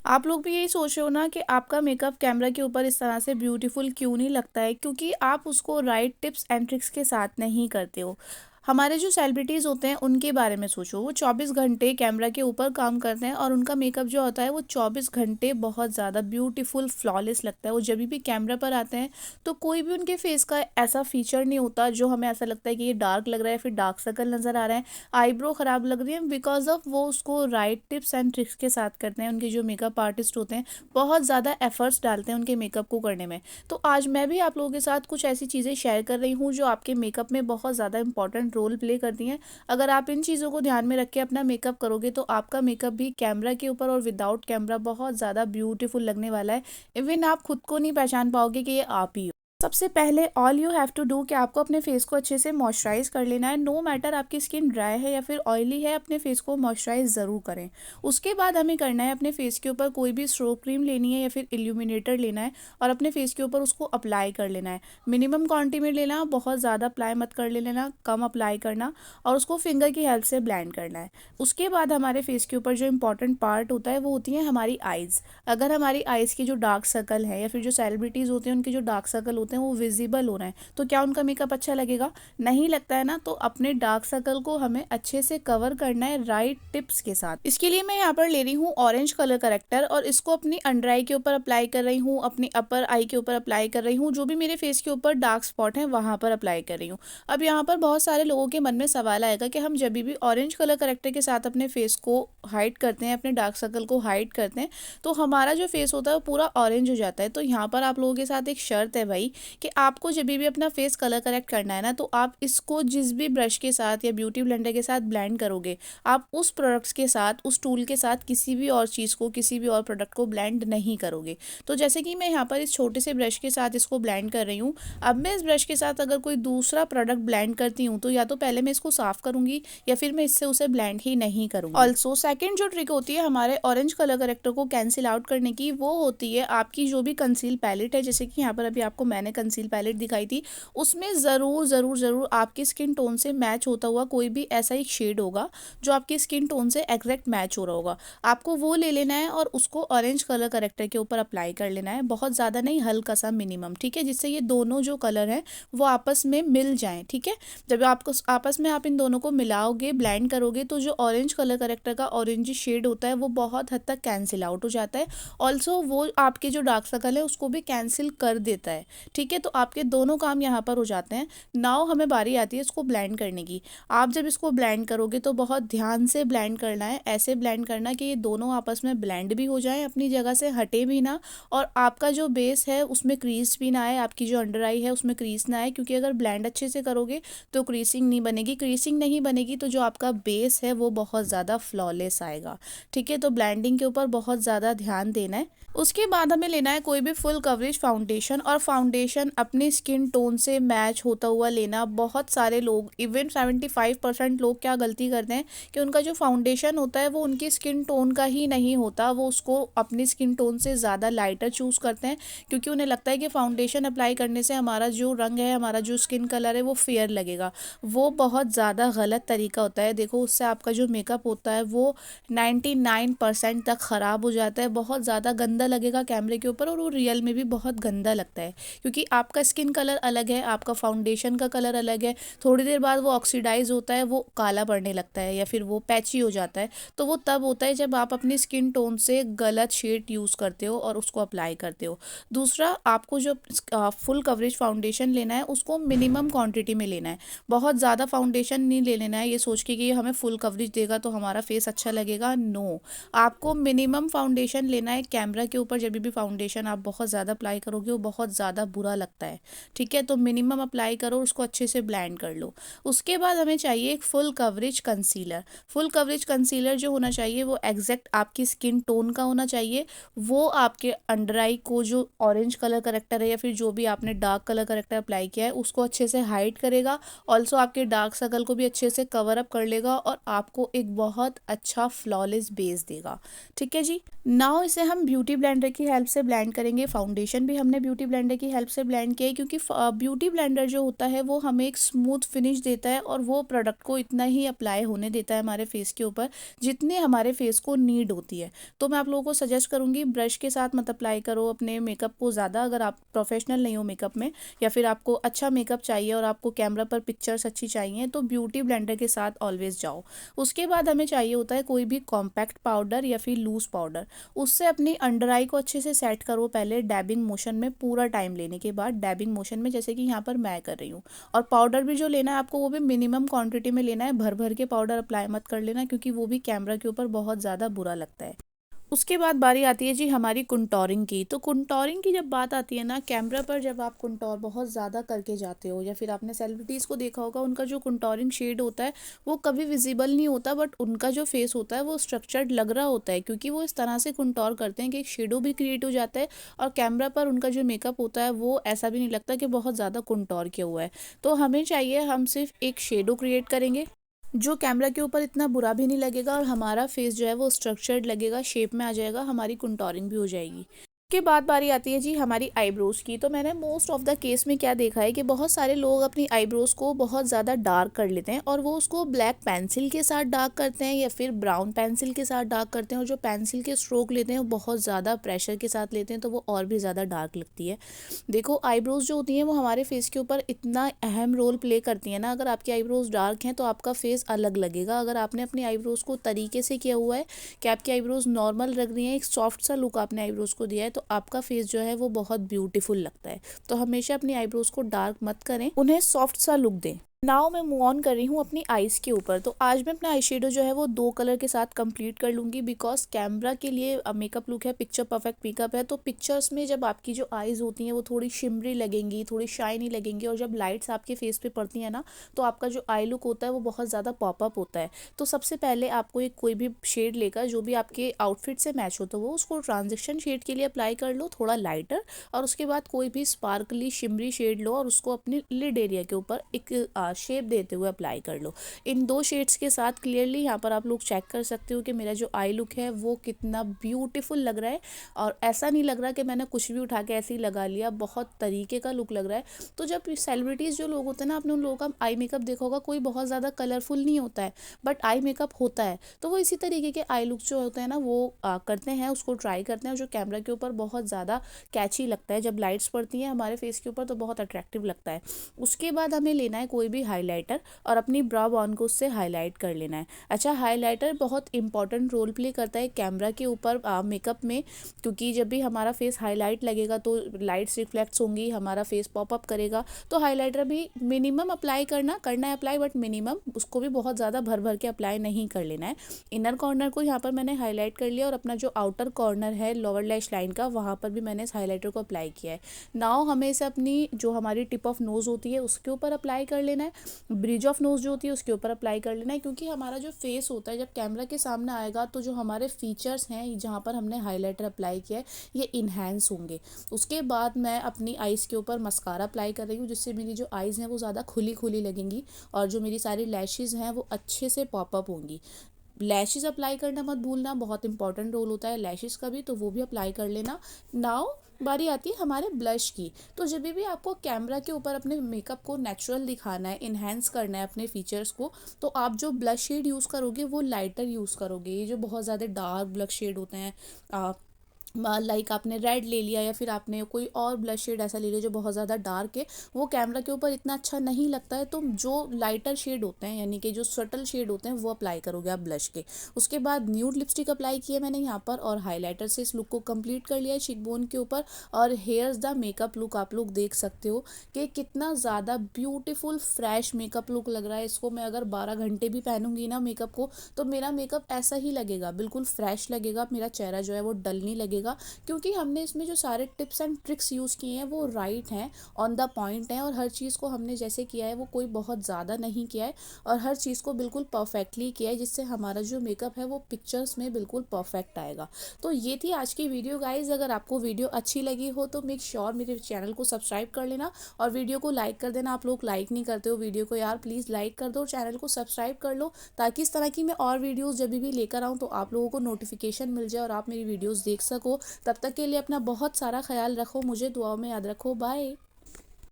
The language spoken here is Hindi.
आप लोग भी यही सोच रहे हो ना कि आपका मेकअप कैमरा के ऊपर इस तरह से ब्यूटीफुल क्यों नहीं लगता है, क्योंकि आप उसको राइट टिप्स एंड ट्रिक्स के साथ नहीं करते हो। हमारे जो सेलिब्रिटीज़ होते हैं उनके बारे में सोचो, वो 24 घंटे कैमरा के ऊपर काम करते हैं और उनका मेकअप जो होता है वो 24 घंटे बहुत ज़्यादा ब्यूटीफुल फ्लॉलेस लगता है। वो जब भी कैमरा पर आते हैं तो कोई भी उनके फेस का ऐसा फीचर नहीं होता जो हमें ऐसा लगता है कि ये डार्क लग रहा है, फिर डार्क सर्कल नज़र आ रहा है, आईब्रो ख़राब लग रही है, बिकॉज ऑफ वो उसको राइट टिप्स एंड ट्रिक्स के साथ करते हैं। उनके जो मेकअप आर्टिस्ट होते हैं बहुत ज़्यादा एफर्ट्स डालते हैं उनके मेकअप को करने में। तो आज मैं भी आप लोगों के साथ कुछ ऐसी चीज़ें शेयर कर रही हूँ जो आपके मेकअप में बहुत ज़्यादा इंपॉर्टेंट रोल प्ले करती हैं। अगर आप इन चीज़ों को ध्यान में रख के अपना मेकअप करोगे तो आपका मेकअप भी कैमरा के ऊपर और विदाउट कैमरा बहुत ज़्यादा ब्यूटीफुल लगने वाला है। इवन आप खुद को नहीं पहचान पाओगे कि ये आप ही हो। सबसे पहले all you have to do कि आपको अपने फेस को अच्छे से मॉइस्चराइज कर लेना है। नो मैटर आपकी स्किन ड्राई है या फिर ऑयली है, अपने फेस को मॉइस्चराइज ज़रूर करें। उसके बाद हमें करना है, अपने फेस के ऊपर कोई भी स्ट्रोक क्रीम लेनी है या फिर इल्यूमिनेटर लेना है और अपने फेस के ऊपर उसको अप्लाई कर लेना है। मिनिमम क्वांटिटी में लेना, बहुत ज़्यादा अप्लाई मत कर लेना, कम अप्लाई करना और उसको फिंगर की हेल्प से ब्लेंड करना है। उसके बाद हमारे फेस के ऊपर जो इंपॉर्टेंट पार्ट होता है वो होती है हमारी आइज़। अगर हमारी आइज़ की जो डार्क सर्कल है या फिर जो सेलिब्रिटीज़ होते हैं उनके जो डार्क सर्कल होते हैं वो विजिबल हो रहे हैं तो क्या उनका मेकअप अच्छा लगेगा? नहीं लगता है ना। तो अपने डार्क सर्कल को हमें अच्छे से कवर करना है राइट टिप्स के साथ। इसके लिए मैं यहाँ पर ले रही हूँ ऑरेंज कलर करेक्टर और इसको अपनी अंडर आई के ऊपर अप्लाई कर रही हूँ, अपनी अपर आई के ऊपर अप्लाई कर रही हूँ, जो भी मेरे फेस के ऊपर डार्क स्पॉट है वहां पर अप्लाई कर रही हूँ। अब यहाँ पर बहुत सारे लोगों के मन में सवाल आएगा कि हम जब भी ऑरेंज कलर करेक्टर के साथ अपने फेस को हाइड करते हैं, अपने डार्क सर्कल को हाइड करते हैं, तो हमारा जो फेस होता है वो पूरा ऑरेंज हो जाता है। तो यहाँ पर आप लोगों के साथ एक शर्त है भाई कि आपको जब भी अपना फेस कलर करेक्ट करना है ना, तो आप इसको जिस भी ब्रश के साथ या ब्यूटी ब्लेंडर के साथ ब्लेंड करोगे, आप उस प्रोडक्ट्स के साथ, उस टूल के साथ किसी भी और चीज़ को, किसी भी और प्रोडक्ट को ब्लेंड नहीं करोगे। तो जैसे कि मैं यहाँ पर इस छोटे से ब्रश के साथ इसको ब्लेंड कर रही हूँ। अब मैं इस ब्रश के साथ अगर कोई दूसरा प्रोडक्ट ब्लेंड करती हूँ तो या तो पहले मैं इसको साफ करूंगी या फिर मैं इससे उसे ब्लेंड ही नहीं करूंगी। ऑल्सो सेकंड जो ट्रिक होती है हमारे ऑरेंज कलर करेक्टर को कैंसिल आउट करने की, वो होती है आपकी जो भी कंसील पैलेट है। जैसे कि यहाँ पर अभी आपको मैंने कंसील पैलेट दिखाई थी, उसमें ज़रूर ज़रूर ज़रूर आपकी स्किन टोन से मैच होता हुआ कोई भी ऐसा एक शेड होगा जो आपकी स्किन टोन से एग्जैक्ट मैच हो रहा होगा। आपको वो ले लेना है और उसको ऑरेंज कलर करेक्टर के ऊपर अप्लाई कर लेना है। बहुत ज़्यादा नहीं, हल्का सा मिनिमम, ठीक है, जिससे ये दोनों जो कलर हैं वो आपस में मिल जाएं। ठीक है, जब आपको आपस में आप इन दोनों को मिलाओगे, ब्लेंड करोगे, तो जो ऑरेंज कलर करेक्टर का ऑरेंज शेड होता है वो बहुत हद तक कैंसिल आउट हो जाता है। ऑल्सो वो आपके जो डार्क सर्कल है उसको भी कैंसिल कर देता है। ठीक है, तो आपके दोनों काम यहाँ पर हो जाते हैं। नाउ हमें बारी आती है इसको ब्लेंड करने की। आप जब इसको ब्लेंड करोगे तो बहुत ध्यान से ब्लेंड करना है, ऐसे ब्लेंड करना कि ये दोनों आपस में ब्लेंड भी हो जाएं, अपनी जगह से हटे भी ना, और आपका जो बेस है उसमें क्रीज भी ना आए, आपकी जो अंडर आई है उसमें क्रीज ना आए, क्योंकि अगर ब्लेंड अच्छे से करोगे तो क्रीसिंग नहीं बनेगी। क्रीसिंग नहीं बनेगी तो जो आपका बेस है वो बहुत ज़्यादा फ्लॉलेस आएगा। ठीक है, तो ब्लेंडिंग के ऊपर बहुत ज़्यादा ध्यान देना है। उसके बाद हमें लेना है कोई भी फुल कवरेज फाउंडेशन, और फाउंडेशन अपनी स्किन टोन से मैच होता हुआ लेना। बहुत सारे लोग, इवन 75% लोग क्या गलती करते हैं कि उनका जो फाउंडेशन होता है वो उनकी स्किन टोन का ही नहीं होता, वो उसको अपनी स्किन टोन से ज़्यादा लाइटर चूज़ करते हैं, क्योंकि उन्हें लगता है कि फाउंडेशन अप्लाई करने से हमारा जो रंग है, हमारा जो स्किन कलर है वो फेयर लगेगा। वो बहुत ज़्यादा गलत तरीका होता है। देखो, उससे आपका जो मेकअप होता है वो 99% तक ख़राब हो जाता है, बहुत ज़्यादा गंदा लगेगा कैमरे के ऊपर, और वो रियल में भी बहुत गंदा लगता है, क्योंकि आपका स्किन कलर अलग है, आपका फाउंडेशन का कलर अलग है। थोड़ी देर बाद वो ऑक्सीडाइज होता है, वो काला पड़ने लगता है या फिर वो पैची हो जाता है। तो वो तब होता है जब आप अपनी स्किन टोन से गलत शेड यूज़ करते हो और उसको अप्लाई करते हो। दूसरा, आपको जो फुल कवरेज फाउंडेशन लेना है उसको मिनिमम क्वांटिटी में लेना है। बहुत ज़्यादा फाउंडेशन नहीं ले लेना है ये सोच के कि ये हमें फुल कवरेज देगा तो हमारा फेस अच्छा लगेगा। नो, आपको मिनिमम फाउंडेशन लेना है। कैमरा के ऊपर जब भी फाउंडेशन आप बहुत ज़्यादा अप्लाई करोगे वो बहुत ज़्यादा बुरा लगता है। ठीक है, तो मिनिमम अप्लाई करो, उसको अच्छे से ब्लेंड कर लो। उसके बाद हमें चाहिए एक full coverage concealer. Full coverage concealer जो होना चाहिए वो एग्जैक्ट आपकी स्किन टोन का होना चाहिए। वो आपके अंडर आई को जो ऑरेंज कलर करेक्टर है या फिर जो भी आपने डार्क कलर करेक्टर अप्लाई किया है उसको अच्छे से हाइड करेगा। ऑल्सो आपके डार्क सर्कल को भी अच्छे से कवर अप कर लेगा और आपको एक बहुत अच्छा फ्लॉलेस बेस देगा। ठीक है जी। नाउ इसे हम ब्यूटी ब्लेंडर की हेल्प से ब्लेंड करेंगे। फाउंडेशन भी हमने ब्यूटी ब्लेंडर की हेल्प से ब्लेंड किया है क्योंकि ब्यूटी ब्लेंडर जो होता है वो हमें एक स्मूथ फिनिश देता है और वो प्रोडक्ट को इतना ही अप्लाई होने देता है हमारे फेस के ऊपर जितने हमारे फेस को नीड होती है। तो मैं आप लोगों को सजेस्ट करूँगी ब्रश के साथ मत अप्लाई करो अपने मेकअप को ज़्यादा, अगर आप प्रोफेशनल नहीं हो मेकअप में या फिर आपको अच्छा मेकअप चाहिए और आपको कैमरा पर पिक्चर्स अच्छी चाहिए तो ब्यूटी ब्लेंडर के साथ ऑलवेज जाओ। उसके बाद हमें चाहिए होता है कोई भी कॉम्पैक्ट पाउडर या फिर लूज पाउडर, उससे अपनी अंडर आई को अच्छे से सेट करो पहले डैबिंग मोशन में, पूरा टाइम लेने के बाद डैबिंग मोशन में जैसे कि यहाँ पर मैं कर रही हूँ। और पाउडर भी जो लेना है आपको वो भी मिनिमम क्वांटिटी में लेना है, भर भर के पाउडर अप्लाई मत कर लेना क्योंकि वो भी कैमरा के ऊपर बहुत ज़्यादा बुरा लगता है। उसके बाद बारी आती है जी हमारी कुंटोरिंग की। तो कुंटोरिंग की जब बात आती है ना, कैमरा पर जब आप कुंटोर बहुत ज़्यादा करके जाते हो या फिर आपने सेलिब्रिटीज़ को देखा होगा उनका जो कुंटोरिंग शेड होता है वो कभी विजिबल नहीं होता, बट उनका जो फेस होता है वो स्ट्रक्चर्ड लग रहा होता है क्योंकि वो इस तरह से कुंटोर करते हैं कि एक शेडो भी क्रिएट हो जाता है और कैमरा पर उनका जो मेकअप होता है वो ऐसा भी नहीं लगता कि बहुत ज़्यादा कुंटोर किया हुआ है। तो हमें चाहिए, हम सिर्फ एक शेडो क्रिएट करेंगे जो कैमरा के ऊपर इतना बुरा भी नहीं लगेगा और हमारा फेस जो है वो स्ट्रक्चर्ड लगेगा, शेप में आ जाएगा, हमारी कुंटोरिंग भी हो जाएगी। के बाद बारी आती है जी हमारी आईब्रोज़ की। तो मैंने मोस्ट ऑफ द केस में क्या देखा है कि बहुत सारे लोग अपनी आईब्रोज़ को बहुत ज़्यादा डार्क कर लेते हैं और वो उसको ब्लैक पेंसिल के साथ डार्क करते हैं या फिर ब्राउन पेंसिल के साथ डार्क करते हैं और जो पेंसिल के स्ट्रोक लेते हैं वो बहुत ज़्यादा प्रेशर के साथ लेते हैं तो वो और भी ज़्यादा डार्क लगती है। देखो आईब्रोज़ जो होती हैं वो हमारे फेस के ऊपर इतना अहम रोल प्ले करती हैं ना, अगर आपकी आईब्रोज़ डार्क हैं तो आपका फेस अलग लगेगा। अगर आपने अपनी आईब्रोज़ को तरीके से किया हुआ है कि आपकी आईब्रोज़ नॉर्मल लग रही हैं, एक सॉफ्ट सा लुक आपने आईब्रोज़ को दिया है तो आपका फेस जो है वो बहुत ब्यूटीफुल लगता है। तो हमेशा अपनी आईब्रोज़ को डार्क मत करें, उन्हें सॉफ्ट सा लुक दें। नाउ मैं मूव ऑन कर रही हूँ अपनी आईज के ऊपर। तो आज मैं अपना आई शेडो जो है वो 2 कलर के साथ कंप्लीट कर लूँगी बिकॉज कैमरा के लिए मेकअप लुक है, पिक्चर परफेक्ट मेकअप है। तो पिक्चर्स में जब आपकी जो आईज होती हैं वो थोड़ी शिमरी लगेंगी, थोड़ी शाइनी लगेंगी और जब लाइट्स आपके फेस पे पड़ती हैं ना तो आपका जो आई लुक होता है वो बहुत ज़्यादा पॉपअप होता है। तो सबसे पहले आपको एक कोई भी शेड लेकर जो भी आपके आउटफिट से मैच होता है वो उसको ट्रांजिशन शेड के लिए अप्लाई कर लो थोड़ा लाइटर, और उसके बाद कोई भी स्पार्कली शिमरी शेड लो और उसको अपने लिड एरिया के ऊपर एक शेप देते हुए अप्लाई कर लो। इन 2 शेड्स के साथ क्लियरली यहाँ पर आप लोग चेक कर सकते हो कि मेरा जो आई लुक है वो कितना ब्यूटीफुल लग रहा है और ऐसा नहीं लग रहा कि मैंने कुछ भी उठा के ऐसे ही लगा लिया, बहुत तरीके का लुक लग रहा है। तो जब सेलिब्रिटीज़ जो लोग होते हैं ना, आपने उन लोगों का आई मेकअप देखा होगा, कोई बहुत ज़्यादा कलरफुल नहीं होता है बट आई मेकअप होता है, तो वो इसी तरीके के आई लुक जो होते हैं ना वो करते हैं, उसको ट्राई करते हैं और जो कैमरा के ऊपर बहुत ज़्यादा कैची लगता है, जब लाइट्स पड़ती हैं हमारे फेस के ऊपर तो बहुत अट्रैक्टिव लगता है। उसके बाद हमें लेना है कोई भी हाइलाइटर और अपनी ब्रा बॉन को उससे हाईलाइट कर लेना है। अच्छा, हाइलाइटर बहुत इंपॉर्टेंट रोल प्ले करता है कैमरा के ऊपर मेकअप में, क्योंकि जब भी हमारा फेस हाईलाइट लगेगा तो लाइट्स रिफ्लेक्ट्स होंगी, हमारा फेस पॉपअप करेगा। तो हाइलाइटर भी मिनिमम अप्लाई करना है अप्लाई, बट मिनिमम, उसको भी बहुत ज़्यादा भर भर के अप्लाई नहीं कर लेना है। इनर कॉर्नर को यहाँ पर मैंने हाईलाइट कर लिया और अपना जो आउटर कॉर्नर है लोअर लैश लाइन का वहाँ पर भी मैंने इस हाईलाइटर को अप्लाई किया है। नाउ हमें इसे अपनी जो हमारी टिप ऑफ नोज़ होती है उसके ऊपर अप्लाई कर लेना है, ब्रिज ऑफ नोज़ जो होती है उसके ऊपर अप्लाई कर लेना है, क्योंकि हमारा जो फेस होता है जब कैमरा के सामने आएगा तो जो हमारे फीचर्स हैं जहाँ पर हमने हाइलाइटर अप्लाई किया है ये इन्हेंस होंगे। उसके बाद मैं अपनी आइज़ के ऊपर मस्कारा अप्लाई कर रही हूँ जिससे मेरी जो आइज़ हैं वो ज़्यादा खुली खुली लगेंगी और जो मेरी सारी लैशेज़ हैं वो अच्छे से पॉपअप होंगी। लैशेज़ अप्लाई करना मत भूलना, बहुत इंपॉर्टेंट रोल होता है लैशेज़ का भी, तो वो भी अप्लाई कर लेना। नाउ बारी आती है हमारे ब्लश की। तो जब भी आपको कैमरा के ऊपर अपने मेकअप को नेचुरल दिखाना है, इन्हेंस करना है अपने फीचर्स को, तो आप जो ब्लश शेड यूज़ करोगे वो लाइटर यूज़ करोगे। ये जो बहुत ज़्यादा डार्क ब्लश शेड होते हैं, लाइक आपने रेड ले लिया या फिर आपने कोई और ब्लश शेड ऐसा ले लिया जो बहुत ज़्यादा डार्क है, वो कैमरा के ऊपर इतना अच्छा नहीं लगता है। तो जो लाइटर शेड होते हैं यानी कि जो सटल शेड होते हैं वो अप्लाई करोगे आप ब्लश के। उसके बाद न्यूड लिपस्टिक अप्लाई की है मैंने यहाँ पर और हाइलाइटर से इस लुक को कंप्लीट कर लिया है चिकबोन के ऊपर। और हेयर्स द मेकअप लुक आप लोग देख सकते हो कि कितना ज़्यादा ब्यूटीफुल फ्रेश मेकअप लुक लग रहा है। इसको मैं अगर 12 घंटे भी पहनूंगी ना मेकअप को तो मेरा मेकअप ऐसा ही लगेगा, बिल्कुल फ्रेश लगेगा, मेरा चेहरा जो है वो डल नहीं लगेगा, क्योंकि हमने इसमें जो सारे टिप्स एंड ट्रिक्स यूज़ किए हैं वो राइट हैं, ऑन द पॉइंट हैं और हर चीज़ को हमने जैसे किया है वो कोई बहुत ज़्यादा नहीं किया है और हर चीज़ को बिल्कुल परफेक्टली किया है, जिससे हमारा जो मेकअप है वो पिक्चर्स में बिल्कुल परफेक्ट आएगा। तो ये थी आज की वीडियो गाइज। अगर आपको वीडियो अच्छी लगी हो तो मेक श्योर मेरे चैनल को सब्सक्राइब कर लेना और वीडियो को लाइक कर देना। आप लोग लाइक नहीं करते हो वीडियो को, यार प्लीज़ लाइक कर दो, चैनल को सब्सक्राइब कर लो ताकि इस तरह की मैं और वीडियोज़ जब भी लेकर आऊँ तो आप लोगों को नोटिफिकेशन मिल जाए और आप मेरी वीडियोज़ देख सको। हो। तब तक के लिए अपना बहुत सारा ख्याल रखो, मुझे दुआओं में याद रखो। बाय।